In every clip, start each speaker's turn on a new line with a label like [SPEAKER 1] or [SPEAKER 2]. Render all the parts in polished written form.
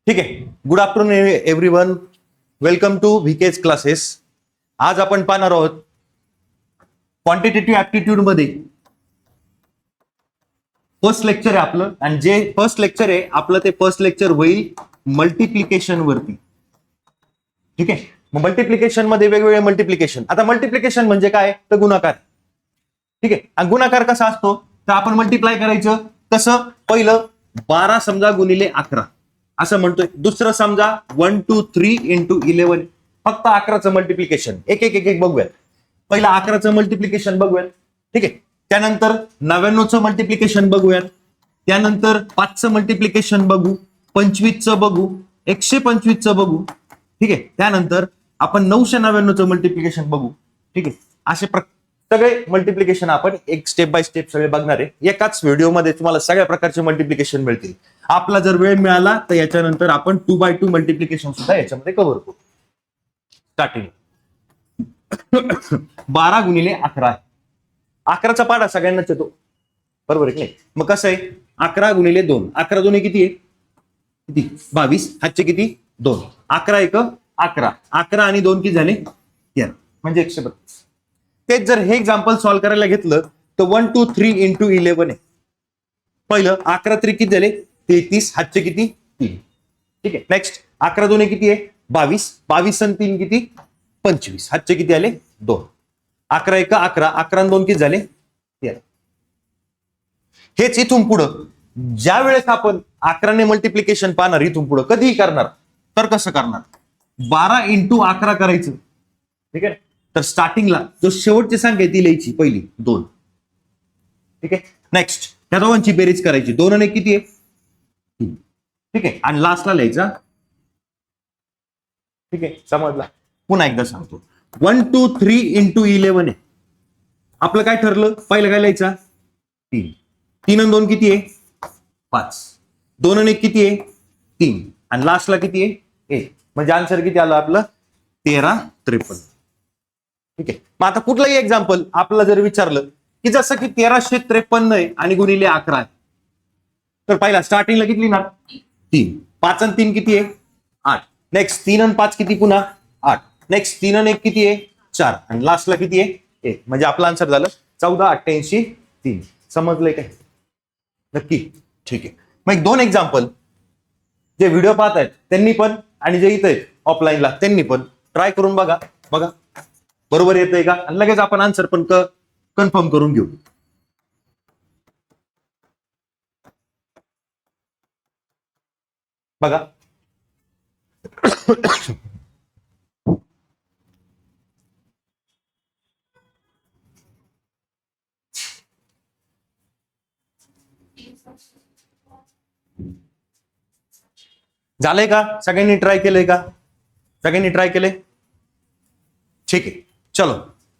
[SPEAKER 1] ठीक आहे. Good afternoon everyone. Welcome to VK's classes. आज आपण पाहणार आहोत क्वांटिटेटिव्ह ऍप्टिट्यूड मध्ये फर्स्ट लेक्चर आहे आपलं. आणि जे फर्स्ट लेक्चर आहे आपलं ते फर्स्ट लेक्चर होईल मल्टिप्लिकेशन वरती. ठीक आहे. मग मल्टिप्लिकेशन मध्ये वेगवेगळे मल्टिप्लिकेशन. आता मल्टिप्लिकेशन म्हणजे काय तर गुणाकार. ठीक आहे. आणि गुणाकार कसा असतो तर आपण मल्टिप्लाय करायचं कसं. पहिलं 12 समजा गुणिले 11 असं म्हणतोय. दुसरं समजा 1 2 3 इंटू 11. फक्त 11चं मल्टिप्लिकेशन एक एक एक एक बघूयात. पहिलं 11चं मल्टिप्लिकेशन बघूयात. ठीक आहे. त्यानंतर 99चं मल्टिप्लिकेशन बघूयात. त्यानंतर 5चं मल्टिप्लिकेशन बघू, 25चं बघू, 125चं बघू. ठीक आहे. त्यानंतर आपण 999चं मल्टिप्लिकेशन बघू. ठीक आहे. असे सगळे मल्टिप्लिकेशन आपण एक स्टेप बाय स्टेप सगळे बघणार आहे. एकाच व्हिडिओमध्ये तुम्हाला सगळ्या प्रकारचे मल्टिप्लिकेशन मिळतील. आपला जर वेळ मिळाला तर याच्यानंतर आपण 2x2 मल्टिप्लिकेशन सुद्धा याच्यामध्ये कव्हर करू. स्टार्टिंग 12 गुणिले 11 आहे. 11चा पाढा सगळ्यांनाच येतो बरोबर आहे की नाही. मग कसं आहे 11 गुणिले 2. 11 दोन्ही किती आहे किती 22. हातचे किती 2. 11 एक 11. 11 आणि 2 किती झाले 13 म्हणजे 132. तेच जर हे एक्झाम्पल सॉल्व्ह करायला घेतलं तर 1 2 3 इंटू 11 आहे. पहिलं 11 3 किती झाले 33. हातचे किती 3. ठीक आहे. नेक्स्ट 11 दोन्ही किती आहे 22. 22 आणि 3 किती 25. हातचे किती आले 2. 11 एक 11. 11 आणि 2 किती झाले 13. हेच इथून पुढं ज्या वेळेस आपण 11ने मल्टिप्लिकेशन पाहणार इथून पुढं कधीही करणार तर कसं करणार 12 इंटू 11 करायचं. ठीक आहे. तर स्टार्टिंगला जो शेवटची संख्या ती लिहायची पहिली 2. ठीक आहे. नेक्स्ट त्या दोघांची बेरीज करायची. 2 आणि 1 किती आहे 3. ठीक आहे. आणि लास्टला लिहायचा. ठीक आहे. समजला. पुन्हा एकदा सांगतो 1 2 3 इंटू 11 आहे. आपलं काय ठरलं पहिलं काय लिहायचा 3. 3 आणि 2 किती आहे 5. 2 आणि 1 किती आहे 3. आणि लास्टला किती आहे 1. म्हणजे आन्सर किती आलं आपलं 13 53. ठीक आहे. मग आता कुठलंही एक्झाम्पल आपल्याला जर विचारलं की जसं की 1353 आहे आणि गुणिले 11 आहे तर पहिला स्टार्टिंगला किती लिहिणार 3. 5 आणि 3 किती आहे 8. नेक्स्ट 3 आणि 5 किती पुन्हा 8. नेक्स्ट 3 आणि 1 किती आहे 4. आणि लास्टला किती आहे 1. म्हणजे आपलं आन्सर झालं 14 88 3. समजलंय काय नक्की. ठीक आहे. मग एक 2 एक्झाम्पल जे व्हिडिओ पाहत आहेत त्यांनी पण आणि जे इथं आहेत ऑफलाईनला त्यांनी पण ट्राय करून बघा. बघा बरोबर येतंय का. आणि लगेच आपण आन्सर पण कन्फर्म करून घेऊ. बघा झालंय का. सगळ्यांनी ट्राय केलंय का. सगळ्यांनी ट्राय केलंय. ठीक आहे. चलो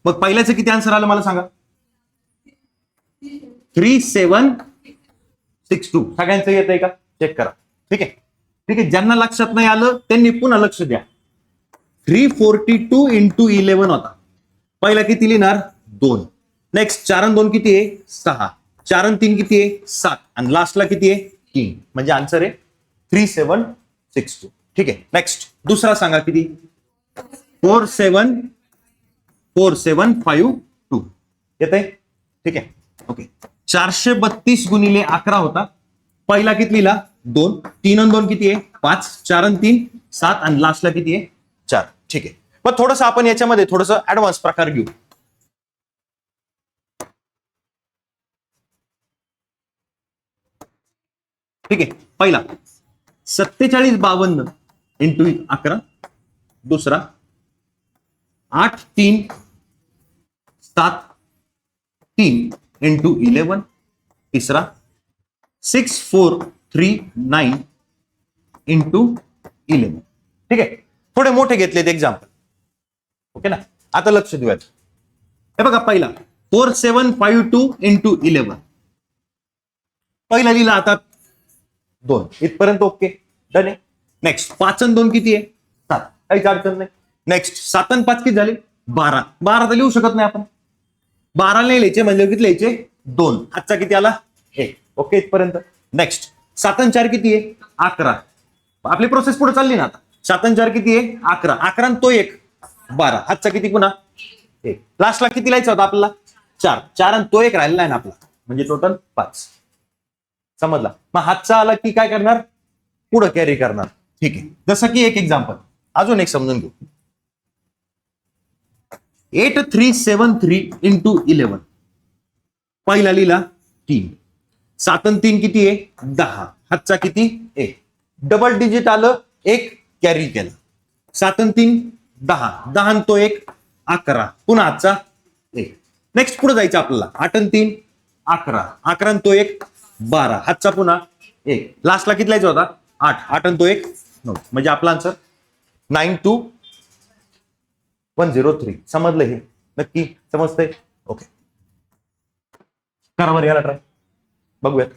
[SPEAKER 1] मग पहिल्याचं किती आन्सर आलं मला सांगा 3762. सगळ्यांचं येत आहे का चेक करा. ठीक आहे. ठीक आहे. ज्यांना लक्षात नाही आलं त्यांनी पुन्हा लक्ष द्या. 342 इंटू 11 होता. पहिला किती लिहिणार 2. नेक्स्ट 4 आणि 2 किती आहे 6. 4 आणि 3 किती आहे 7. आणि लास्टला किती आहे 3. म्हणजे आन्सर आहे 3762. ठीक आहे. नेक्स्ट दुसरा सांगा किती 47552 येत आहे. ठीक आहे. ओके. 432 गुणिले 11 होता. पहिला किती लिहिला 2. 3 आणि 2 किती आहे 5. 4 आणि 3 7. आणि लास्टला किती आहे 4. ठीक आहे. मग थोडंसं आपण याच्यामध्ये थोडंसं ऍडव्हान्स प्रकार घेऊ. ठीक आहे. पहिला 4752 इंटू 11. दुसरा 8373 इंटू 11. तिसरा 6439 इंटू 11. ठीक आहे. थोडे मोठे घेतलेत एक्झाम्पल. ओके ना. आता लक्ष देऊयात. हे बघा पहिला 4752 इंटू 11. पहिला लिहिला आता 2 इथपर्यंत ओके डन आहे. नेक्स्ट 5 आणि 2 किती आहे 7. काहीच अडचण नाही. नेक्स्ट 7 आणि 5 किती झाले 12. 12 तर लिहू शकत नाही आपण. 12 नाही लिहायचे म्हणजे किती लिहायचे 2. आजचा किती आला 1. ओके इथपर्यंत. नेक्स्ट 7 आणि 4 किती आहे 11. आपली प्रोसेस पुढे चालली ना आता. 7 आणि 4 किती आहे 11, 11 आणि तो 1 12, हातचा किती पुन्हा 1, लास्टला किती लिहायचा होता आपल्याला 4, 4 आणि तो 1 राहिलेला आहे ना आपला, म्हणजे टोटल 5. समजला. मग हातचा आला की काय करणार पुढे कॅरी करणार. ठीक आहे. जसं की एक एक्झाम्पल अजून एक समजून घेऊ. 8373 इंटू 11, पहिला लिहिला 3, 7 आणि 3 किती आहे 10, हातचा किती 1, डबल डिजिट आलं 1 कॅरी केलं, 7 आणि 3 10, 10 आणि तो 1 11, पुन्हा हातचा 1. नेक्स्ट पुढे जायचं आपल्याला 8 आणि 3 11, 11 आणि तो 1 12, हातचा पुन्हा 1, लास्टला किती लिहायचा होता 8, 8 आणि तो 1 9, म्हणजे आपला आन्सर 92103. समजलं हे नक्की समजतंय. ओके, करा बरं याला ट्राय बघूयात.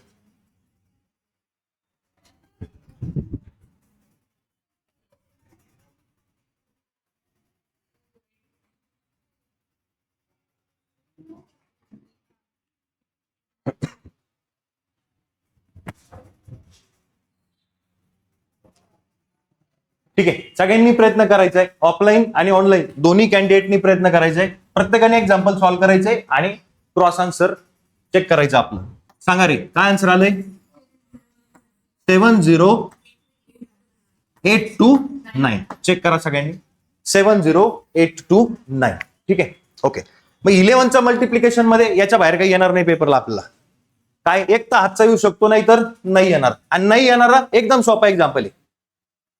[SPEAKER 1] ठीक आहे. सगळ्यांनी प्रयत्न करायचा आहे, ऑफलाईन आणि ऑनलाईन दोन्ही कॅन्डिडेटनी प्रयत्न करायचा आहे. प्रत्येकाने एक्झाम्पल सॉल्व्ह करायचंय आणि क्रॉस आन्सर चेक करायचं आपलं. सांगा रे काय आन्सर आलंय 70829. चेक करा सगळ्यांनी 70829. ठीक आहे. ओके, मग 11चं मल्टिप्लिकेशन मध्ये याच्या बाहेर काही येणार नाही पेपरला आपल्याला. काय एक तर हातचा येऊ शकतो, नाही तर नाही येणार. आणि नाही येणारा एकदम सोपा एक्झाम्पल आहे.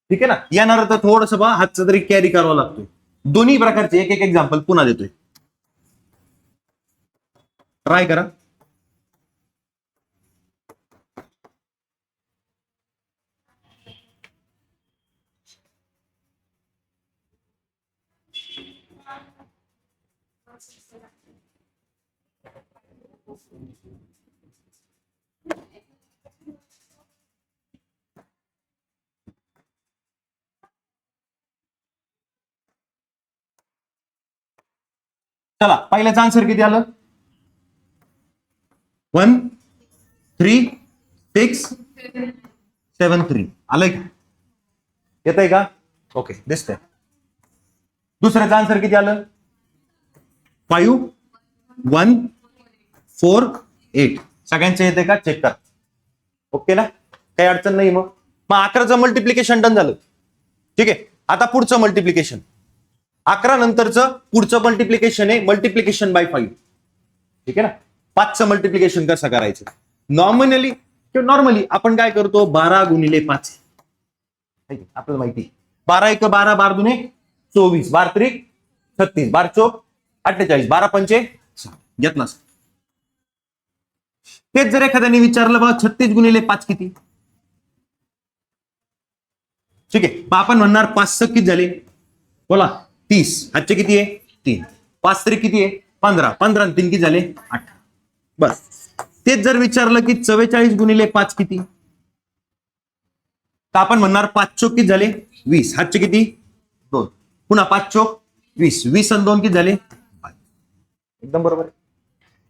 [SPEAKER 1] ठीक आहे ना. येणार तर थोडस बा हातचा तरी कॅरी करावा लागतोय. दोन्ही प्रकारचे एक एक एक्झाम्पल पुन्हा देतोय, ट्राय करा. चला, पहिल्याचं आन्सर किती आलं 13673 आलंय का, येत आहे का. ओके, दिसतंय. दुसऱ्याचं आन्सर किती आलं 5148. सगळ्यांचे येते का चेक कर. ओके ना, काही अडचण नाही. मग 11चं मल्टिप्लिकेशन डन झालं. ठीक आहे. आता पुढचं मल्टिप्लिकेशन 11 नंतरचं पुढचं मल्टिप्लिकेशन आहे मल्टिप्लिकेशन बाय 5. ठीक आहे ना. 5चं मल्टिप्लिकेशन कसं करायचं. नॉमिनली किंवा नॉर्मली आपण काय करतो 12 गुणिले 5 आपल्याला माहिती. 12 1 12, 12 दुने 24, 12 त्रिक 36, 12 चोक 48, 12 पंचे 6. घेतला. तेच जर एखाद्याने विचारलं बा 36 गुणिले 5 किती. ठीक आहे. मग आपण म्हणणार 5 किती झाले बोला 30, आजचे किती आहे 3, 5 तरी किती आहे 15, 15 आणि 3 किती झाले 18. बस. तेच जर विचारलं की 44 गुणिले 5 किती, तर आपण म्हणणार 5 चोक किती झाले 20, हातचे किती 2, पुन्हा 5 चोक 20, 20 आणि 2 किती झाले 5. एकदम बरोबर आहे.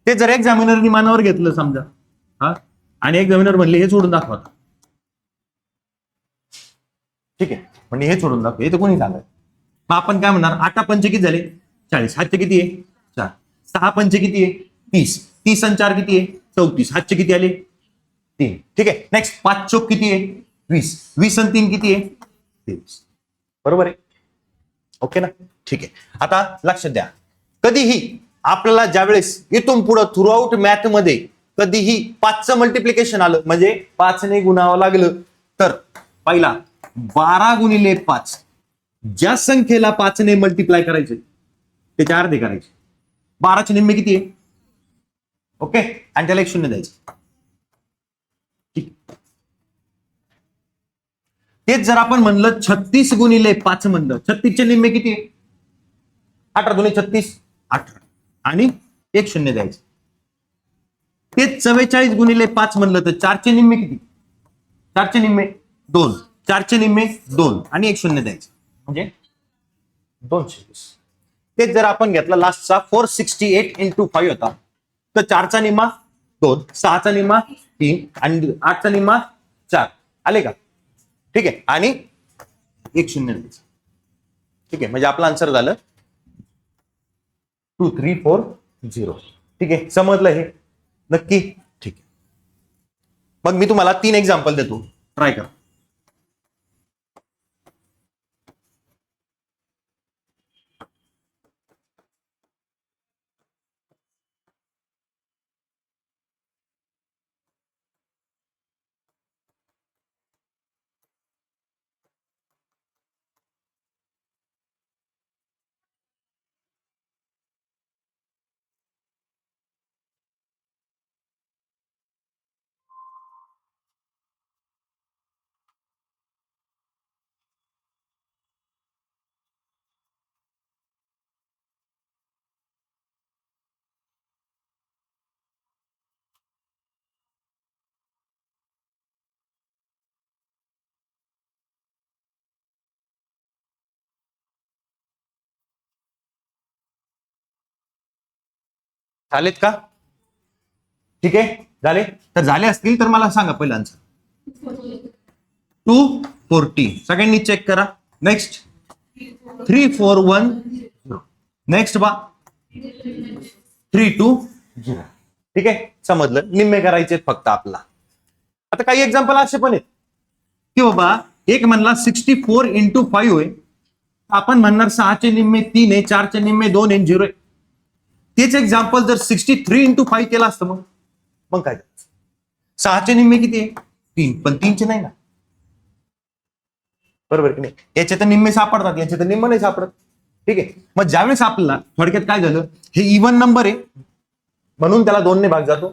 [SPEAKER 1] ते जर एक्झामिनरनी मानावर घेतलं समजा हा, आणि एक्झामिनर म्हणले हे सोडून दाखवा. ठीक आहे, म्हणजे हे सोडून दाखव, हे तर कोणी सांगाय. मग आपण काय म्हणणार 8 पंचे किती झाले 40, हातचे किती आहे 4, 6 पंचे किती आहे 30, 30 आणि 4 किती आहे 34, हातचे किती आले 3. ठीक आहे. नेक्स्ट 5 चोक किती आहे 20, 20 आणि 3 किती आहे 23. बरोबर आहे. ओके ना. ठीक आहे. आता लक्षात द्या, कधीही आपल्याला ज्यावेळेस इथून पुढे थ्रू आउट मॅथ मध्ये कधीही 5चं मल्टिप्लिकेशन आलं म्हणजे 5 ने गुणावं लागलं तर पहिला 12 गुणिले 5, ज्या संख्येला 5 ने मल्टिप्लाय करायचे त्याच्या अर्धे करायचे. 12चे निम्मे किती आहे ओके, आणि त्याला 1 शून्य द्यायचं. ठीक. तेच जर आपण म्हणलं 36 गुणिले 5 म्हणलं, 36चे निम्मे किती आहे 18 दुने 36 18 आणि 1 शून्य द्यायचं. तेच 44 गुणिले 5 म्हणलं तर 4चे निम्मे किती, 4चे निम्मे 2, 4चे निम्मे 2 आणि 1 शून्य द्यायचं म्हणजे 220. तेच जर आपण घेतला लास्टचा 468 इंटू 5 होता, तर 4चा निम्मा 2, 6चा निम्मा 3 आणि 8चा निम्मा 4 आले का. ठीक आहे, आणि 1 0 द्यायचं. ठीक आहे, म्हणजे आपलं आन्सर झालं 2 3 4 0. ठीक आहे, समजलं हे नक्की? ठीक आहे, मग मी तुम्हाला 3 एक्झाम्पल देतो, ट्राय करा. झालेत का? ठीक आहे, झाले तर झाले असतील तर मला सांगा पहिलं आन्सर. 240. सगळ्यांनी चेक करा. नेक्स्ट 3410. नेक्स्ट बा 320. ठीक आहे, समजलं. निम्मे करायचे फक्त आपला. आता काही एक्झाम्पल असे पण आहेत की बाबा एक म्हणला 64 × 5 आहे, आपण म्हणणार 6चे निम्मे 3 आहे, 4चे निम्मे 2 आहे, 0 आहे. तेच एक्झाम्पल जर 63 × 5 केलं असतं मग काय करायचं? 6चे निम्मे किती आहे? 3, पण 3चे नाही ना, बरोबर की नाही? याचे तर निम्मे सापडतात, याचे तर निम्मे नाही सापडत. ठीक आहे, मग ज्यावेळेस आपल्याला थोडक्यात काय झालं, हे इव्हन नंबर आहे म्हणून त्याला 2 ने भाग जातो,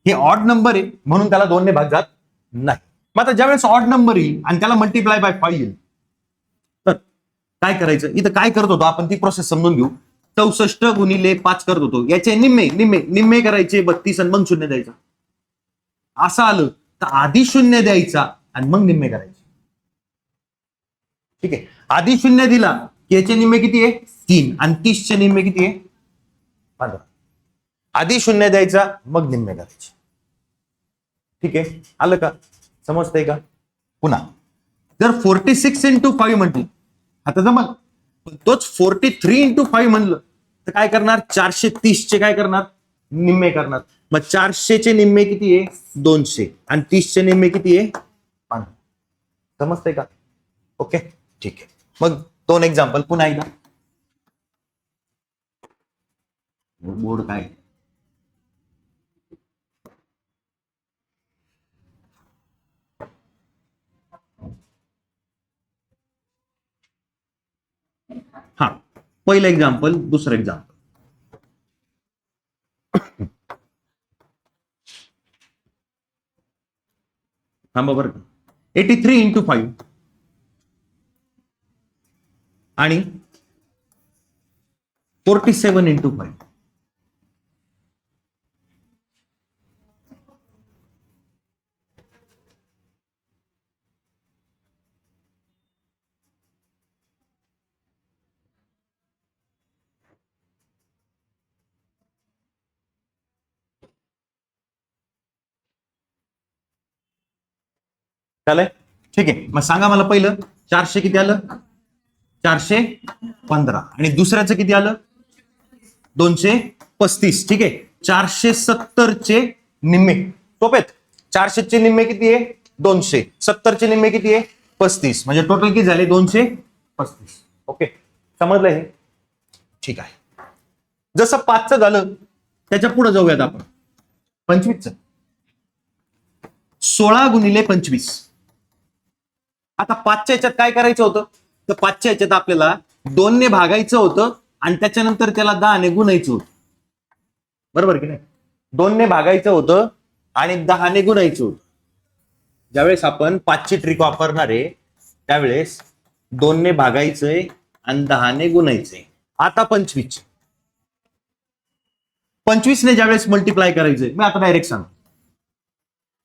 [SPEAKER 1] हे ऑड नंबर आहे म्हणून त्याला 2 ने भाग जात नाही. मग आता ज्यावेळेस ऑड नंबर येईल आणि त्याला मल्टिप्लाय बाय 5 येईल तर काय करायचं? इथं काय करत होतो आपण ती प्रोसेस समजून घेऊ. 64 × 5 करत होतो, याचे निम्मे निम्मे निम्मे करायचे 32 आणि मग 0 द्यायचा. असं आलं तर आधी 0 द्यायचा आणि मग निम्मे करायचे. ठीक आहे, आधी 0 दिला की याचे निम्मे किती आहे? 3, आणि 30चे निम्मे किती आहे? 15. आधी 0 द्यायचा मग निम्मे करायचे. ठीक आहे, आलं का? समजतंय का? पुन्हा जर 46 × 5 म्हटलं आता जमल, पण तोच 43 × 5 म्हणलं तर काय करणार? 430चे काय करणार? निम्मे करणार. मग 400चे निम्मे किती आहे? 200, आणि 30चे निम्मे किती आहे? 5. समजतंय का? ओके, ठीक आहे. मग 2 एक्झाम्पल पुन्हा एकदा. बोर्ड काय? हा, पहिलं एक्झाम्पल, दुसरं एक्झाम्पल. थांबा बरं का. 83 × 5 आणि 47 × 5. चालेल, ठीक आहे. मग सांगा मला पहिलं 400 किती आलं? 415. आणि दुसऱ्याचं किती आलं? 235. ठीक आहे, 470चे निम्मे सोपेत. 400चे निम्मे किती आहे? 200. 70चे निम्मे किती आहे? 35. म्हणजे टोटल किती झाले? 235. ओके, समजलं हे? ठीक आहे. जसं 5चं झालं त्याच्या पुढे जाऊयात आपण 25चं. 16 × 25. आता 5च्या याच्यात काय करायचं होतं? तर 5च्या याच्यात आपल्याला 2 ने भागायचं होतं आणि त्याच्यानंतर त्याला 10 ने गुणायचं होतं, बरोबर की नाही? 2 ने भागायचं होतं आणि 10 ने गुणायचं होतं. ज्यावेळेस आपण 5ची ट्रिक वापरणार आहे त्यावेळेस 2 ने भागायचंय आणि 10 ने गुणायचंय. आता 25 ने ज्यावेळेस मल्टिप्लाय करायचंय, मी आता डायरेक्ट सांगतो.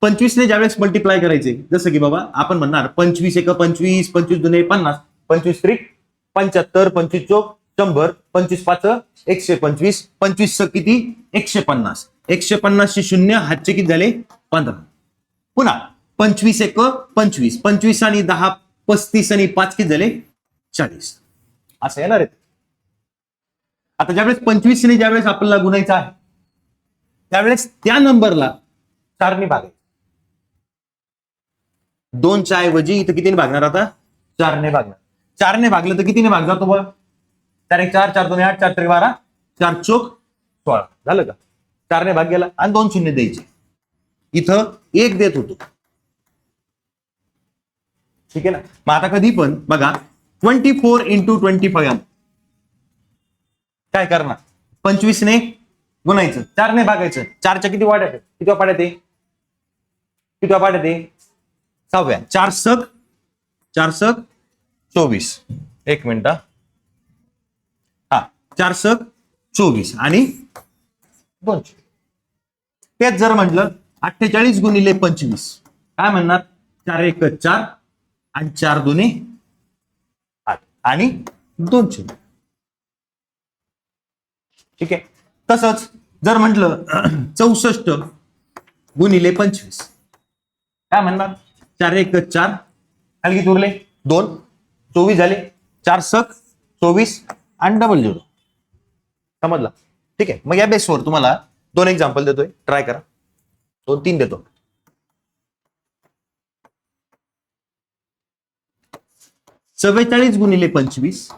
[SPEAKER 1] 25 ने ज्यावेळेस मल्टिप्लाय करायचे, जसं की बाबा आपण म्हणणार 25 × 25, 25 × 2 = 50, 25 × 3 = 75, 25 × 4 = 100, 25 × 5 = 125, 25 किती? 150. 150 चे शून्य हातचे किती झाले? 15. पुन्हा 25 × 1 = 25, 25 आणि 10 35 आणि 5 किती झाले 40 असं येणार आहे. आता ज्यावेळेस 25 ने ज्यावेळेस आपल्याला गुणायचं आहे त्यावेळेस त्या नंबरला 4 ने भागायचं. 2च्या ऐवजी इथं कितीने भागणार आता 4 ने भागणार. 4 ने भागलं तर कितीने भाग जातो बघ 4 1 4 4 2 8 4 3 12 4 चोक 16 झालं का. 4 ने भाग गेला आणि 2 शून्य द्यायचे. इथं 1 देत होतो. ठीक आहे ना. मग आता कधी पण बघा 24 इंटू 25 काय करणार 25 ने गुणायचं 4 ने भागायचं. 4च्या किती वाड्यात किती पाड्यात आहे किती पाड्यात आहे 6व्या. 4 सक 24 एक मिनिट हा 4 सक 24 आणि 200. तेच जर म्हटलं 48 गुणिले 25 काय म्हणणार 4 1 4 आणि 4 2 8 आणि 200. ठीक आहे. तसंच जर म्हटलं 64 गुणिले 25 काय म्हणणार 4 1 4 खाली किती उरले 2 24 झाले 4 सक 24 आणि डबल 0 समजला. ठीक आहे. मग या बेसवर तुम्हाला 2 एक्झाम्पल देतोय ट्राय करा. 2 3 देतो. 44 गुणिले 25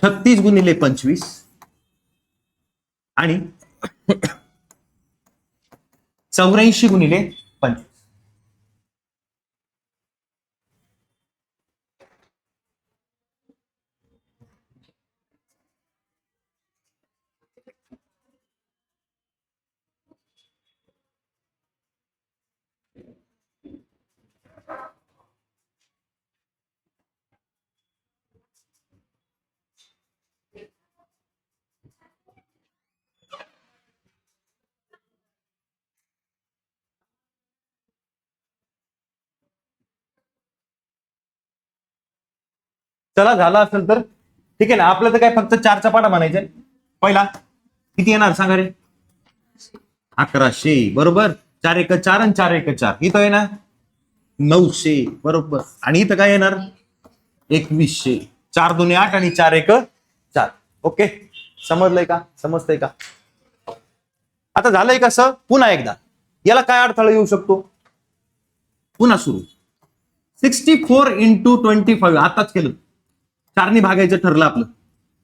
[SPEAKER 1] 36 गुणिले 25 आणि 84 गुणिले 25. चला झालं असेल तर ठीक आहे ना. आपलं तर काय फक्त 4चा पाढा म्हणायचा पहिला किती येणार सांगा रे 1100 बरोबर. 4 1 4 आणि 4 1 4 इथं आहे ना 900 बरोबर. आणि इथं काय येणार 2100. 4 2 8 आणि 4 1 4. ओके समजलंय का समजतंय का. आता झालंय कसं पुन्हा एकदा याला काय अडथळा येऊ शकतो पुन्हा सुरू 64 इंटू 25 आताच केलं 4 ने भागायचं ठरलं आपलं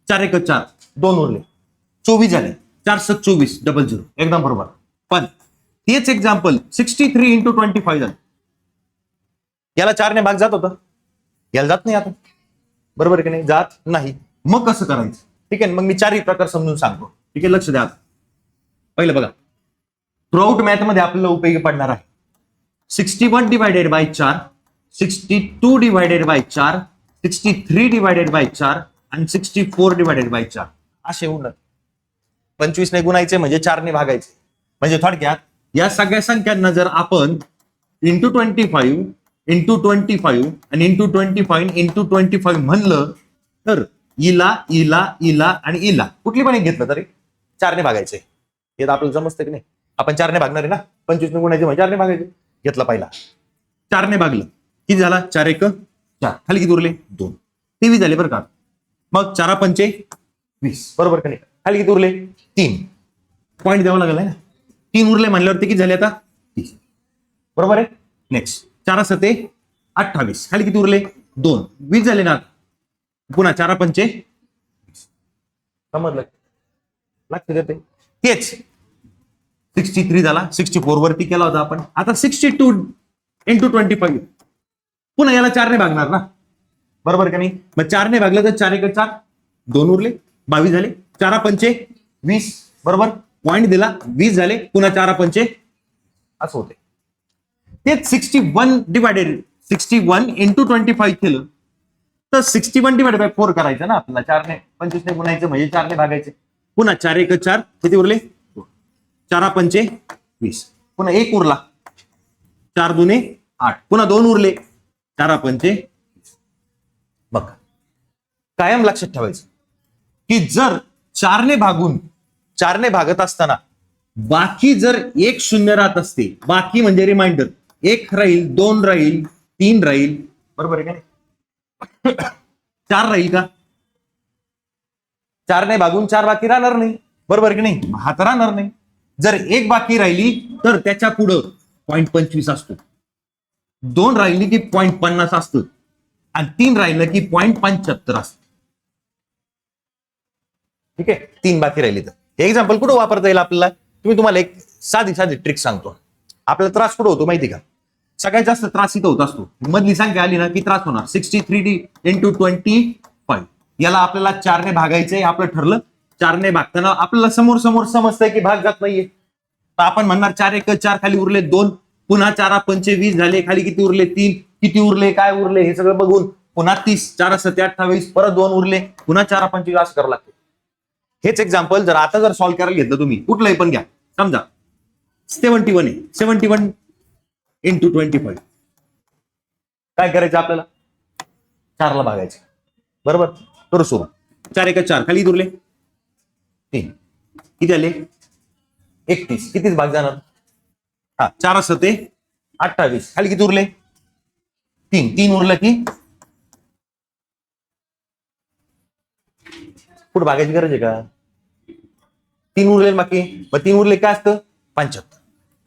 [SPEAKER 1] 4 1 4 2 उरले 24 झाले 4 7 24 डबल 0 एकदम बरोबर. पण तेच एक्झाम्पल 63 इंटू 25 झालं याला 4 ने भाग जात होता याला जात नाही आता बरोबर की नाही जात नाही. मग कसं करायचं ठीक आहे. मग मी 4 प्रकार समजून सांगतो. ठीक आहे लक्ष द्या. पहिलं बघा थ्रूआउट मॅथ मध्ये आपल्याला उपयोगी पडणार आहे 61 divided by 4 62 divided by 4 63 divided by 4 आणि 64 डिवायडेड बाय 4 असे होणार. 25 ने गुणायचे म्हणजे 4 ने भागायचे. म्हणजे थोडक्यात या सगळ्या संख्यांना जर आपण इंटू 25 इंटू 25 आणि इंटू 25 इंटू 25 म्हणलं तर इला इला इला आणि इला कुठली पण एक घेतलं तरी 4 ने भागायचे. हे तर आपल्याला समजतं की नाही. आपण 4 ने भागणार आहे ना 25 ने गुणायचे म्हणजे 4 ने भागायचे. घेतला पहिला 4 ने भागलं किती झाला 4 1 4 खाली किती उरले 2 23 झाले बरं का. मग 4 5 20 बरोबर का नाही. खाली किती उरले 3 पॉईंट द्यावा लागला ना 3 उरले म्हणल्यावरती किती झाले आता 30 बरोबर आहे. नेक्स्ट 4 7 28 खाली किती उरले 2 20 झाले ना. पुन्हा 4 5 समजलं लक्ष देते. तेच 63 झाला 64 वरती केला होता आपण. आता 62 इंटू 25 पुन्हा याला 4 ने भागणार ना बरोबर का नाही. मग 4 ने भागलं तर 4 1 4 2 उरले 22 झाले 4 5 20 बरोबर. पॉईंट दिला 20 झाले पुन्हा 4 5 असं होते. तेच 61 इंटू 25 केलं तर 61 डिवाइडेड बाय 4 करायचं ना आपल्याला. 4 ने 25 ने गुणायचं म्हणजे 4 ने भागायचे. पुन्हा 4 1 4 किती उरले 4 5 20 पुन्हा 1 उरला 4 2 8 पुन्हा 2 उरले 4 5 बघ कायम लक्षात ठेवायचं की जर 4 ने भागून 4 ने भागत असताना बाकी जर 1 0 राहत असते बाकी म्हणजे रिमाइंडर 1 राहील 2 राहील 3 राहील, बरोबर आहे का नाही? 4 राहील का? 4 ने भागून 4 बाकी राहणार नाही, बरोबर की नाही? हा तर राहणार नाही. जर 1 बाकी राहिली तर त्याच्या पुढं 0.25 असतो, 2 राहिली की 0.50 असतं, आणि 3 राहिलं की 0.75 असतं. ठीक आहे, 3 बाकी राहिली तर. हे एक्झाम्पल कुठं वापरता येईल आपल्याला? तुम्हाला एक साधी साधी ट्रिक सांगतो. आपल्याला त्रास कुठं होतो माहिती का? सगळ्यात जास्त त्रास इथं होत असतो. मधली संख्या आली ना की त्रास होणार. 63 इंटू 25. याला आपल्याला 4 ने भागायचंय, आपलं ठरलं. 4 ने भागताना आपल्याला समोर समोर समजतंय की भाग जात नाहीये, तर आपण म्हणणार 4 एक 4, खाली उरले 2, पुन्हा 4 पंचे 20 झाले, खाली किती उरले 3, किती उरले काय उरले हे सगळं बघून पुन्हा 30, 4 7 28, परत 2 उरले, पुन्हा 4 पंचे असं करावं लागतं. हेच एक्झाम्पल जर आता जर सॉल्व्ह करायला घेतलं तुम्ही, कुठलंही पण घ्या, समजा 71 आहे, 71 इंटू 25. काय करायचं आपल्याला? 4 ला भागायचं, बरोबर? करू सुरू. 4 एक 4, खाली उरले 3, किती आले? 31. कितीच भाग जाणार? हा, 4 7 28, खाली किती उरले? 3. 3 उरलं की पुढे भागायची गरज आहे का? 3 उरले बाकी, मग 3 उरले काय असतं? 75.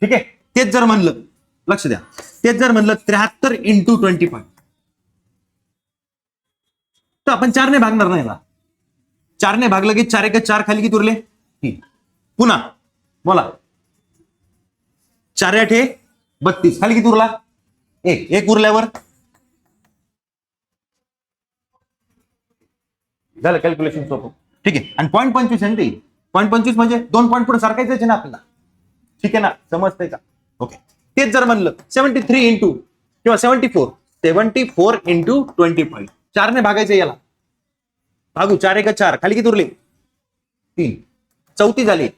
[SPEAKER 1] ठीक आहे. तेच जर म्हणलं, लक्ष द्या, तेच जर म्हणलं 73 इंटू 25, तर आपण 4 ने भागणार नाही ना. 4 ने भागलं की 4 एक 4, खाली किती उरले? 3. पुन्हा बोला, 4 8 32, खाली किती उरला? 1. 1 उरल्यावर झालं कॅल्क्युलेशन सोपं. ठीक आहे. आणि 0.25 आहे, 0.25 म्हणजे 2 पॉईंट पुढे सारखायचं ना आपल्याला. ठीक आहे ना, समजतंय का? ओके. तेच जर म्हणलं 73 इंटू किंवा 74 इंटू 25, 4 ने भागायचं याला. भागू, 4 एक 4, खाली किती उरले? 3. 34 झाले.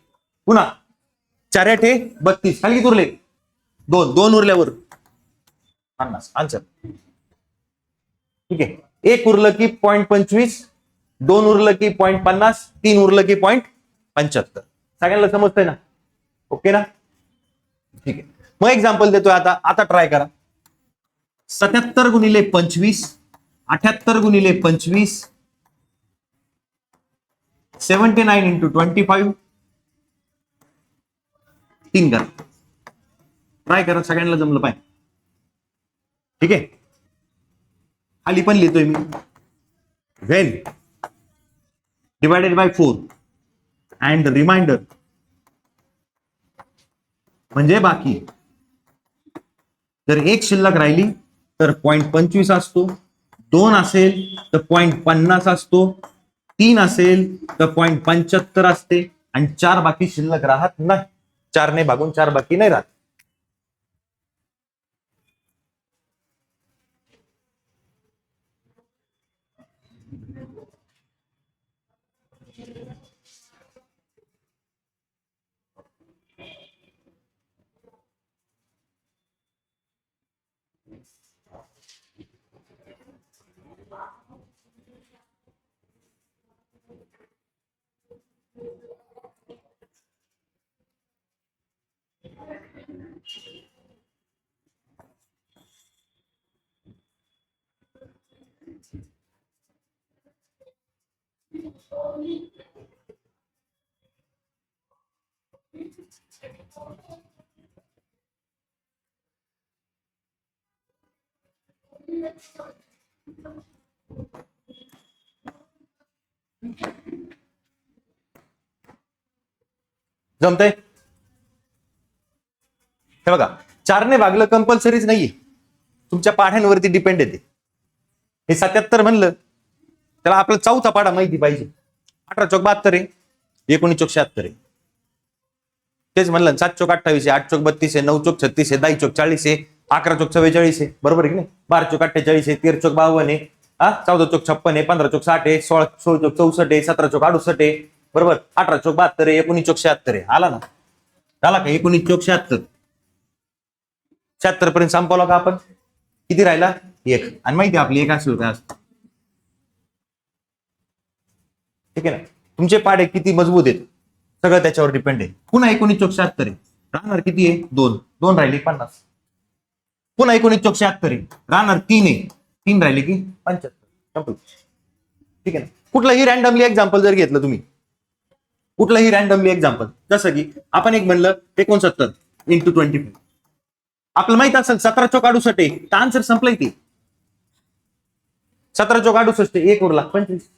[SPEAKER 1] पुन्हा 4 8 32, खाली किती उरले? 2. 2 उरल्यावर 50. आन्सर. ठीक आहे. 1 उरलं की 0.25, 2 उरलं की 0.50, 3 उरलं की 0.75. सगळ्यांना समजतंय ना? ओके ना? ठीक आहे. मग एक्झाम्पल देतोय आता. आता ट्राय करा. 77 गुणिले 25, 78 गुणिले 25, 79 इंटू 25. 3 करा. ट्राय करा, सगळ्यांना जमलं पाहिजे. ठीक आहे. खाली पण लिहितोय मी. When divided by 4 and remainder म्हणजे बाकी. जर 1 शिल्लक राहिली तर 0.25 असतो, 2 असेल तर 0.50 असतो, 3 असेल तर 0.75 असते, आणि 4 बाकी शिल्लक राहत नाही. 4 ने भागून 4 बाकी नाही राहत. जमतंय? हे बघा, 4 ने भागलं कंपल्सरीच नाहीये, तुमच्या पाढ्यांवरती डिपेंड येते. हे 77 म्हणलं त्याला आपला चौथा पाढा माहिती पाहिजे. 18 चौक 72 आहे, 19 चौक 76 आहे. तेच म्हणलं 7 चौक 28 आहे, 8 चौक 32 आहे, 9 चौक 36 आहे, 10 चौक 40 आहे, 11 चौक 44 आहे, बरोबर आहे की नाही? 12 चौक 48 आहे, 13 चौक 52 आहे, 14 चौक 56 आहे, 15 चौक 60 आहे, 16 चौक 64 आहे, 17 चौक 68 आहे, बरोबर? 18 चौक 72 आहे, 19 चौक 76 आहे. आला ना? झाला का? 19 चौक 76. 76 पर्यंत संपवला का आपण? किती राहिला? 1. आणि माहिती आपली 1 असेल काय असतं. ठीक आहे ना? तुमचे पाढे किती मजबूत आहेत सगळं त्याच्यावर डिपेंड आहे. पुन्हा 19 चौक 76 आहे, राहणार किती आहे? 2. 2 राहिले 50. पुन्हा 19 चौक 76 आहे, राहणार 3 आहे, 3 राहिले की 75. ठीक आहे ना. कुठलंही रॅन्डमली एक्झाम्पल जर घेतलं तुम्ही, कुठलंही रॅन्डमली एक्झाम्पल, जसं की आपण एक म्हणलं 69 इंटू 25, आपल्याला माहित असेल 17 चौक 68 आहे, तर आन्सर संपलंय ते. 17 चौक 68 एक उरला 25.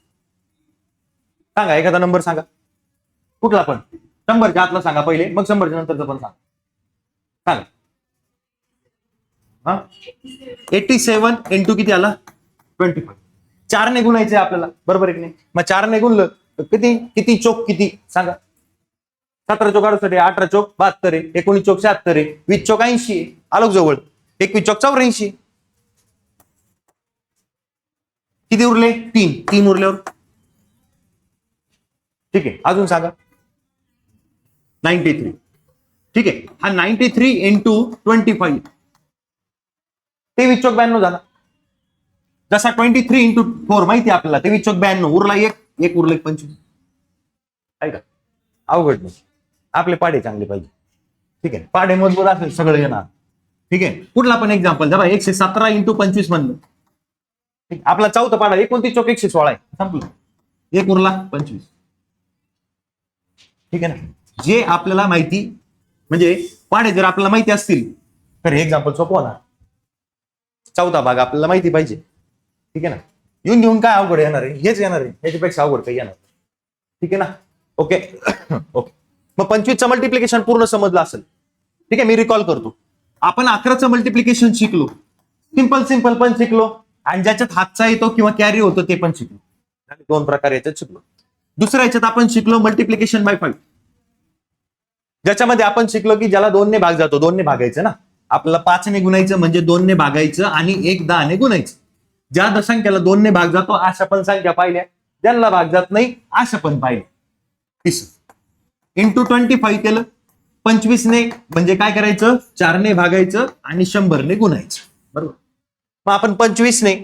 [SPEAKER 1] सांगा एखादा नंबर सांगा, कुठला पण 100च्या आतला सांगा पहिले, मग 100च्या नंतरचा पण सांगा. 87 इंटू किती आला 25. 4 ने गुणायचे आपल्याला, बरोबर आहे की नाही. मग 4 ने गुणलं तर किती किती चौक किती सांगा. 17 चौक 68 आहे, 18 चौक 72 आहे, 19 चौक 76 आहे, 20 चौक 80 आहे, आलोक जवळ, 21 चौक 84. किती उरले 3 उरल्यावर. ठीक आहे, अजून सांगा 93. ठीक आहे, हा 93 इंटू 25, 23 चौक 92 झाला. जसा 23 इंटू 4 माहिती आपल्याला, 23 चौक 92 उरला एक उरला 25. आहे का अवघड नाही, आपले पाडे चांगले पाहिजे. ठीक आहे, पाडे मजबूत असेल सगळं येणार. ठीक आहे, कुठला पण एक्झाम्पल जरा 117 इंटू 25 म्हणलं, आपला चौथा पाडा 29 चौक 116 आहे, संपलं, एक उरला 25. ठीक आहे ना. जे आपल्याला माहिती म्हणजे पाडे जर आपल्याला माहिती असतील तर हे एक्झाम्पल सोपं होणार. चौथा भाग आपल्याला माहिती पाहिजे. ठीक आहे ना. येऊन काय अवघड येणार आहे, हेच येणार आहे, ह्याच्यापेक्षा अवघड काही येणार. ठीक आहे ना. Okay okay. मग 25चं मल्टिप्लिकेशन पूर्ण समजलं असेल. ठीक आहे, मी रिकॉल करतो. आपण 11चं मल्टिप्लिकेशन शिकलो, सिंपल पण शिकलो, आणि ज्याच्यात हातचा येतो किंवा कॅरी होतो ते पण शिकलो. 2 प्रकार याच्यात शिकलो. दुसऱ्या याच्यात आपण शिकलो मल्टिप्लिकेशन बाय 5, ज्याच्यामध्ये आपण शिकलो की ज्याला 2 ने भाग जातो, 2 ने भागायचं ना, आपल्याला 5 ने गुणायचं म्हणजे 2 ने भागायचं आणि 1 10 ने गुणायचं. ज्या संख्याला 2 ने भाग जातो अशा पण संख्या पाहिल्या, ज्यांना भाग जात नाही अशा पण पाहिल्या. इंटू 25 केलं, 25 ने म्हणजे काय करायचं, 4 ने भागायचं आणि 100 ने गुणायचं. बरोबर. मग आपण 25 ने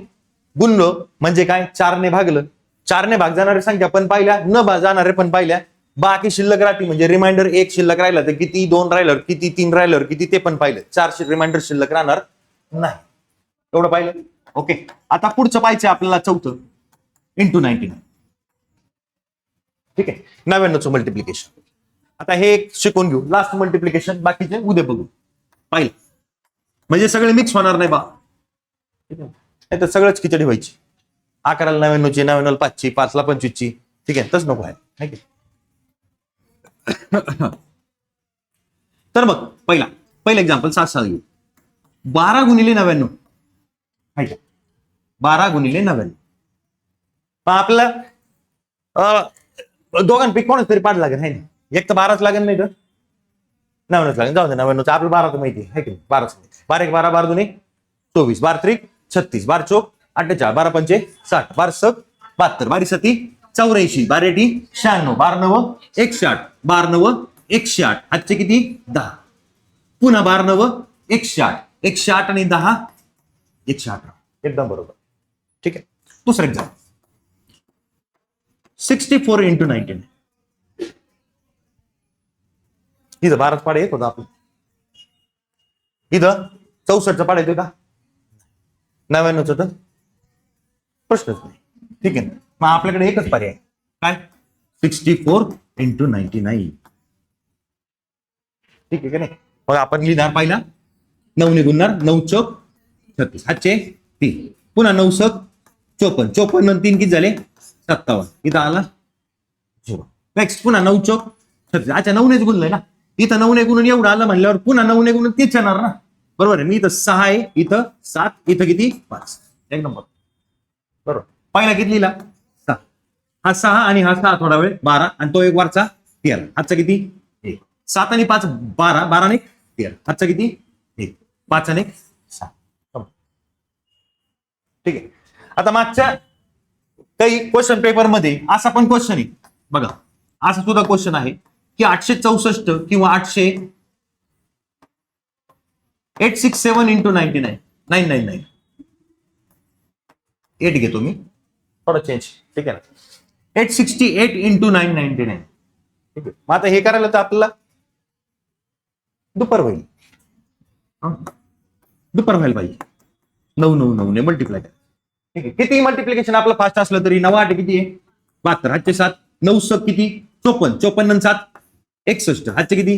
[SPEAKER 1] गुणलो म्हणजे काय, 4 ने भागलं, 4 ने भाग जाणाऱ्या संख्या पण पाहिल्या, न भाग जाणारे पण पाहिल्या. बाकी शिल्लक राहते म्हणजे रिमाइंडर 1 शिल्लक राहिला तर किती, 2 राहिल्यावर किती, 3 राहिल्यावर किती ते पण पाहिलं. 4 रिमाइंडर शिल्लक राहणार नाही. एवढं पाहिलं. ओके, आता पुढचं पाहायचं आपल्याला चौथं इंटू 99. ठीक आहे, 99चं मल्टिप्लिकेशन. आता हे एक शिकून घेऊ, लास्ट मल्टिप्लिकेशन बाकीचे उद्या बघू. पाहिलं म्हणजे सगळे मिक्स होणार नाही बा. ठीक आहे, नाही तर सगळंच खिचडी व्हायची. 11ला 99ची, 99ला 5ची, 5ला 25ची. ठीक आहे, तसं नको आहे. तर मग पहिलं एक्झाम्पल 7 घेऊ. 12 गुणिले 99. 12 गुणिले 99. आपल्याला दोघांपैकी कोणाच तरी पाठ लागेल, है ना. एक तर 12च लागेल, नाही तर 99च लागेल. जाऊ दे, 99 आपलं 12 तर माहिती आहे की नाही. 12 12 1 12, 12 2 24, 12 3 36, 12 4 48, 12 5 60, 12 7 72, 12 7 84, 12 8 96, 12 9 108, 12 9 108. आजचे किती 10. पुन्हा 12 9 108, 108 आणि 10 118. एकदम बरोबर. ठीक आहे, दुसरं एक्झाम्पल 64 इंटू 19. इथं 12च पाडे येत होता आपण, इथं 64चा पाडा येतोय का, 99चं तर प्रश्नच नाही. ठीक आहे, मग आपल्याकडे एकच पर्याय काय, 64 इंटू 99. ठीक आहे का नाही. मग आपण लिहिणार पहिला 9 ने गुणणार, 9 चौक 36, हातचे 3, पुन्हा 9 सक 54, 54 3 किती झाले 57, इथं आला 0. नेक्स्ट पुन्हा 9 चौक 36, अच्छा 9 नेच गुणलंय ना, इथं 9 ने गुणून एवढं आलं म्हणल्यावर पुन्हा 9 ने गुणून तेच येणार ना. बरोबर आहे. मी इथं 6 आहे, इथं 7, इथं किती 5. एक नंबर. बरोबर. पहिला किती लिहिला 6, हा 6 आणि हा 6 थोडा वेळ 12 आणि तो एक वरचा 13. हातचा किती 1, 7 आणि 5 12, 12 आणि 13. हातचा किती 1, 5 आणि 6. ठीक आहे. आता मागच्या काही क्वेश्चन पेपर मध्ये असा पण क्वेश्चन आहे बघा, असा सुद्धा क्वेश्चन आहे की 864 किंवा 867 इंटू 99 999. 8 घेतो मी, थोडं चेंज. ठीक आहे ना. 868 इंटू 999. ठीक आहे, मग आता हे करायला तर आपल्याला दुपार होईल. दुपार व्हायला पाहिजे. 9 मल्टिप्लाय करा. ठीक आहे, किती मल्टिप्लिकेशन आपलं फास्ट असलं तरी 9 8 किती आहे 72, हातचे 7, 9 7 किती 54, 54 7 61, हातचे किती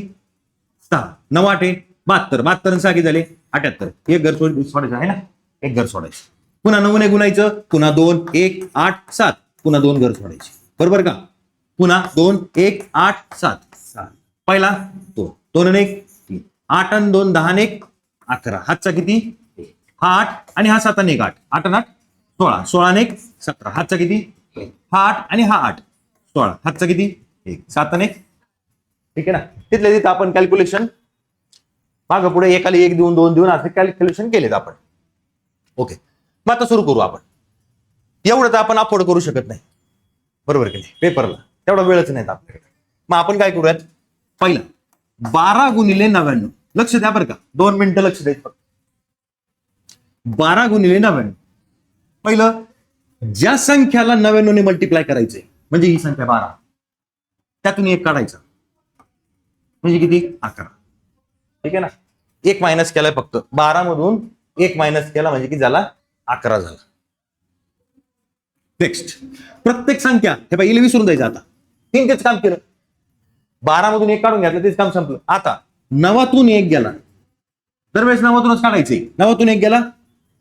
[SPEAKER 1] 6, 9 8 72, 72 6 किती झाले 78. एक घर सोडायचं आहे ना, एक घर सोडायचं. पुन्हा 9 ने गुणायचं, पुन्हा 2 1 8 7, पुन्हा 2 घर सोडायचे. बरोबर का? पुन्हा 2 1 8 7, पहिला 2 2 आणि 1 3, 8 आणि 2 10 आणि 1 11, हातचा किती हा 8 आणि हा 7 आणि 1 8, 8 आणि 8 16, 16 आणि 1 17, हातचा किती हा 8 आणि हा 8 16, हातचा किती 1 7 आणि 1. ठीक आहे ना, तिथल्या तिथं आपण कॅल्क्युलेशन मागं पुढे एकाला 1 देऊन 2 देऊन असे कॅल्क्युलेशन केलेत आपण. ओके, मग आता सुरू करू आपण. एवढं तर आपण अफोर्ड करू शकत नाही, बरोबर की नाही, पेपरला तेवढा वेळच नाही आपल्याकडे. मग आपण काय करूयात, पहिला 12 गुणिले 99. लक्ष द्या बरं का, 2 मिनिटं लक्ष द्यायचं. 12 गुणिले 99. पहिलं ज्या संख्याला 99 ने मल्टिप्लाय करायचंय म्हणजे ही संख्या 12, त्यातून 1 काढायचा म्हणजे किती 11. ठीक आहे ना, 1 मायनस केलाय फक्त 12 मधून 1 मायनस केला म्हणजे की झाला 11 झाला. नेक्स्ट, प्रत्येक संख्या हे बाई विसरून द्यायचं. आता 3 तेच काम केलं, 12 मधून 1 काढून घेतलं तेच काम संपलं. आता 9तून 1 गेला, दरवेळेस 9तूनच काढायचे. 9तून 1 गेला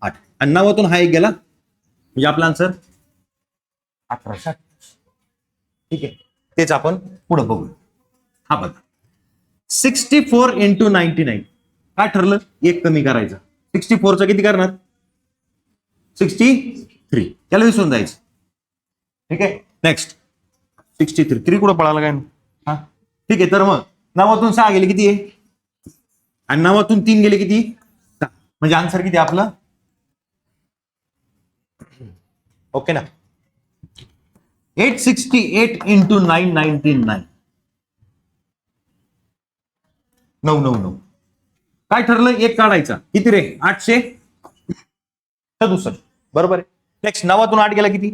[SPEAKER 1] 8 आणि 9तून हा 1 गेला म्हणजे आपला आन्सर 18. ठीक आहे, तेच आपण पुढे बघू. हा बघा 64 इंटू 99. काय ठरलं, 1 कमी करायचा. 64चा किती करणार 63, त्याला विसरून जायचं. ठीक आहे, नेक्स्ट 63 3 कुठं पळाला काय. हा ठीक आहे, तर मग 9तून 6 गेले किती आहे आणि 9तून 3 गेले किती 6, म्हणजे आन्सर किती आपलं. ओके ना, 868 इंटू 999. 999. काय ठरलं, 1 काढायचा. किती रे 867, बरोबर आहे. नेक्स्ट 9तून 8 गेला किती,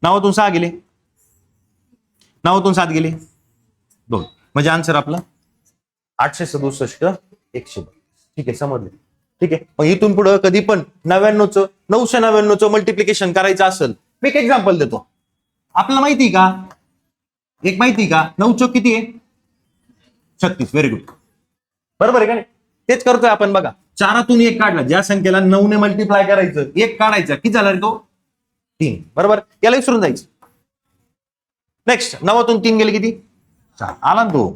[SPEAKER 1] 9तून 6 गेले, 9तून 7 गेले 2, म्हणजे आन्सर आपला 867 132. ठीक आहे, समजले. ठीक आहे, मग इथून पुढे कधी पण 99चं 999चं मल्टिप्लिकेशन करायचं असेल, मी एक एक्झाम्पल देतो. आपल्याला माहिती का, एक माहिती का 9 चौक किती आहे 36. व्हेरी गुड, बरोबर आहे का नाही, तेच करतोय आपण. बघा 4तून 1 काढला, ज्या संख्येला 9 ने मल्टिप्लाय करायचं 1 काढायचा, किती झाला रे तो 3, बरोबर, याला विसरून जायचं. नेक्स्ट 9तून 3 गेले किती 4, आला ना तो.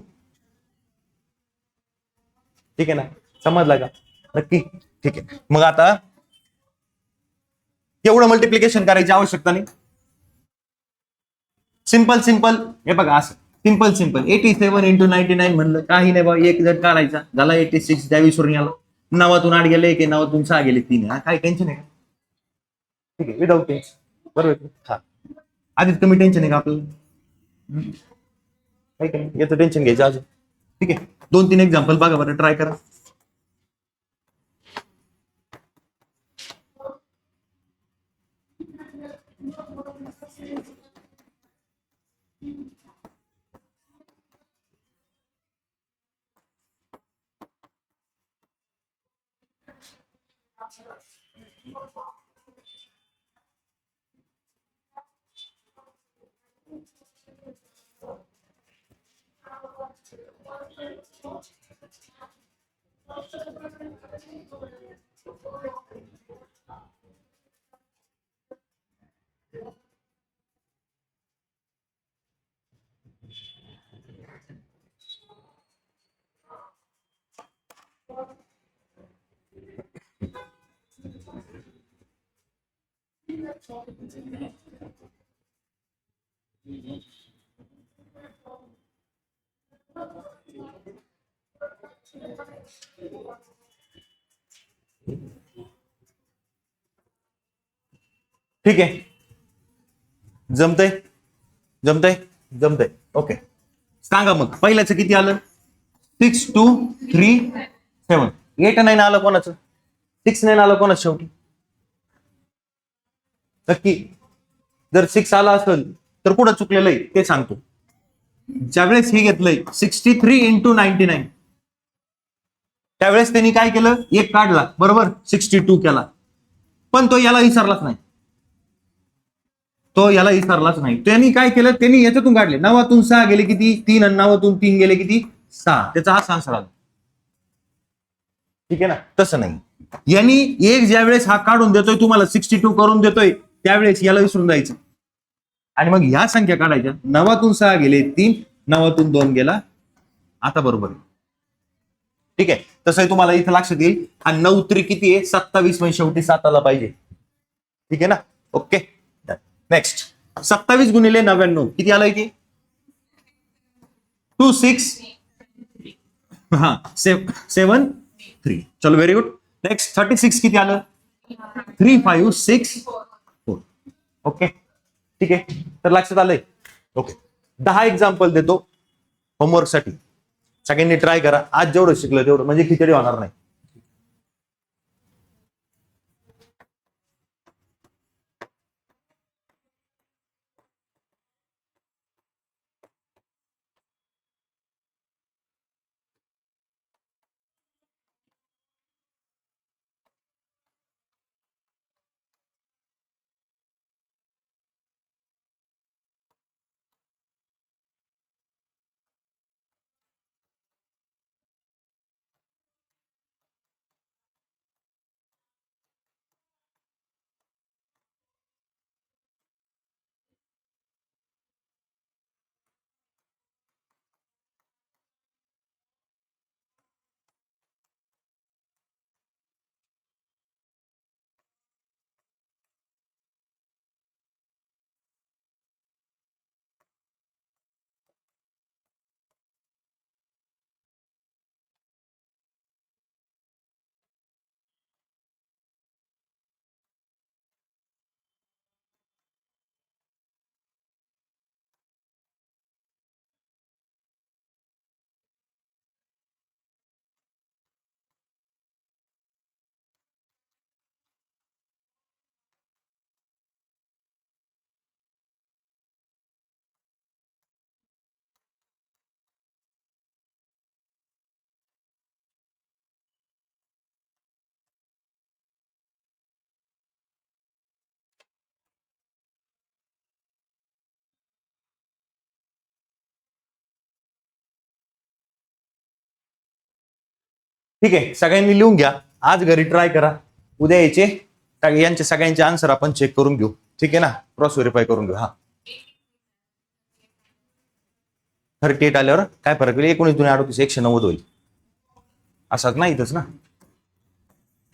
[SPEAKER 1] ठीक आहे ना, समजला का नक्की. ठीक आहे, मग आता एवढं मल्टिप्लिकेशन करायची आवश्यकता नाही. सिंपल सिंपल हे बघा, असं सिंपल 87 इंटू 99 म्हणलं काही नाही बाबा, 1 जर काढायचा झाला 86, त्या विसरून आला. 9तून 8 गेले की 9तून 6 गेले 3, काही टेन्शन आहे का. ठीक आहे, विदाउट टेन्शन, बरोबर. हा आधीच कमी टेन्शन आहे का आपल्याला, काही नाही याचं टेन्शन घ्यायचं अजून. ठीक आहे, 2-3 एक्झाम्पल बघा बरं, ट्राय करा. ठीक आहे, जमतंय जमतंय जमतंय. ओके, सांगा मग पहिल्याचं किती आलं 6 2 3 7. 8 9 आलं कोणाचं, 6 9 आलं कोणाचं शेवटी नक्की. जर 6 आला असेल तर कुठं चुकलेलं आहे ते सांगतो. ज्यावेळेस हे घेतलंय 63 इंटू 99, त्यावेळेस त्यांनी काय केलं, एक काढला बरोबर, 62 केला, पण तो याला विसरलाच नाही. त्यांनी काय केलं, त्यांनी याच्यातून काढले, 9तून 6 गेले किती 3, आणि 9तून 3 गेले किती 6, त्याचा हा आन्सर आला. ठीक आहे ना. तसं नाही, यांनी एक ज्या वेळेस हा काढून देतोय तुम्हाला 62 करून देतोय, त्यावेळेस याला विसरून जायचं आणि मग ह्या संख्या काढायच्या. 9तून 6 गेले 3, 9तून 2 गेला, आता बरोबर आहे. ठीक आहे, तसंही तुम्हाला इथं लक्षात येईल. आणि 9 3 किती आहे 27, म्हणजे शेवटी 7 आला पाहिजे. ठीक आहे ना. ओके, नेक्स्ट 27 गुणिले 99 किती आलं की 26, हा 7 3. चलो व्हेरी गुड. नेक्स्ट 36 किती आलं 3 5 6 4. ओके, ठीक आहे, तर लक्षात आलंय. ओके, 10 एक्झाम्पल देतो होमवर्क साठी, सगळ्यांनी ट्राय करा. आज जेवढं शिकलं तेवढं, म्हणजे खिचडी होणार नाही. ठीक आहे, सगळ्यांनी लिहून घ्या. आज घरी ट्राय करा, उद्या यायचे यांचे सगळ्यांचे आन्सर आपण चेक करून घेऊ. ठीक आहे ना, क्रॉस व्हेरीफाय करून घेऊ. हा 38 आल्यावर काय फरक होईल, 19 दुणे 38 190 होईल. असाच नाही इथंच ना,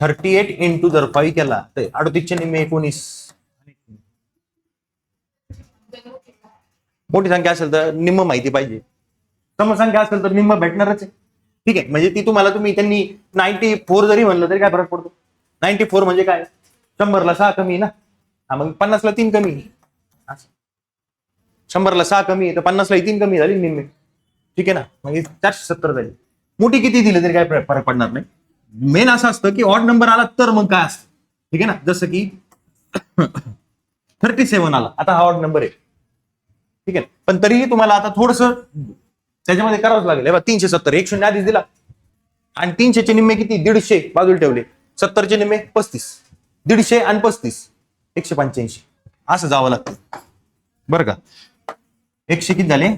[SPEAKER 1] 38 इंटू जर 5 केला तर 38 निम्मे 19. मोठी संख्या असेल तर निम्म माहिती पाहिजे, समसंख्या असेल तर निम्म भेटणारच आहे. ठीक आहे, म्हणजे ती तुम्हाला त्यांनी 94 जरी म्हणलं तरी काय फरक पडतो. 94 म्हणजे काय, 100ला 6 कमी ना, हा मग 50ला 3 कमी. 100ला 6 कमी आहे तर 50ला 3 कमी झाली निम्मे. ठीक आहे ना, म्हणजे 470 झाली. मोठी किती दिली तरी काय फरक पडणार नाही. मेन असं असतं की ऑड नंबर आला तर मग काय असतं. ठीक आहे ना, जसं की 37 आला, आता हा ऑड नंबर आहे. ठीक आहे, पण तरीही तुम्हाला आता थोडस त्याच्यामध्ये करावंच लागेल. 370, 1 शून्य आधीच दिला, आणि 300चे निम्मे किती 150 बाजूला ठेवले, 70चे निम्मे 35, 150 आणि 35 185, असं जावं लागतं बरं का. 100 किती झाले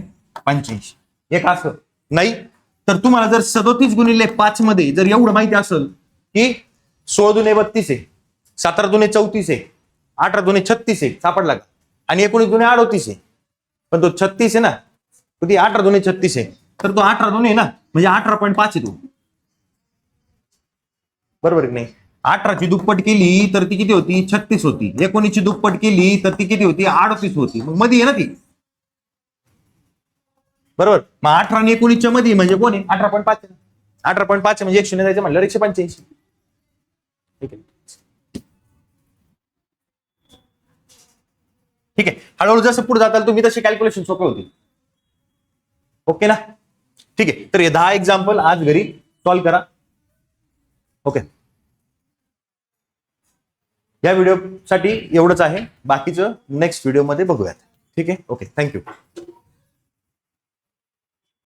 [SPEAKER 1] 85. एक असं नाही तर तुम्हाला जर 37 गुणिले 5 मध्ये जर एवढं माहिती असेल की 16 दुणे 32 आहे, 17 दुणे 34 आहे, 18 दुणे 36 आहे, सापडला का, आणि 19 दुणे 38 आहे, पण तो 36 आहे ना, तो ती 18 दुणे 36 आहे, तर तो 18 दुणे आहे ना, म्हणजे 18.5 आहे तो. बरोबर की नाही. 18 ची दुप्पट केली तर ती किती होती 36 होती. 19 ची दुप्पट केली तर ती किती होती 38 होती. मग मध्ये आहे ना ती, बरोबर. मग 18 आणि 19च्या मध्ये म्हणजे कोण आहे 18.5. 18.5 म्हणजे 1 शून्य जायचं म्हणलं 185. ठीक आहे, ठीक आहे. हळूहळू जसं पुढे जाताल तुम्ही तशी कॅल्क्युलेशन सोपे होती. ओके ना. ठीक आहे, तर हे 10 एक्झाम्पल आज घरी सॉल्व्ह करा. ओके, या व्हिडिओसाठी एवढंच आहे, बाकीचं नेक्स्ट व्हिडिओमध्ये बघूयात. ठीक आहे, ओके, थँक्यू.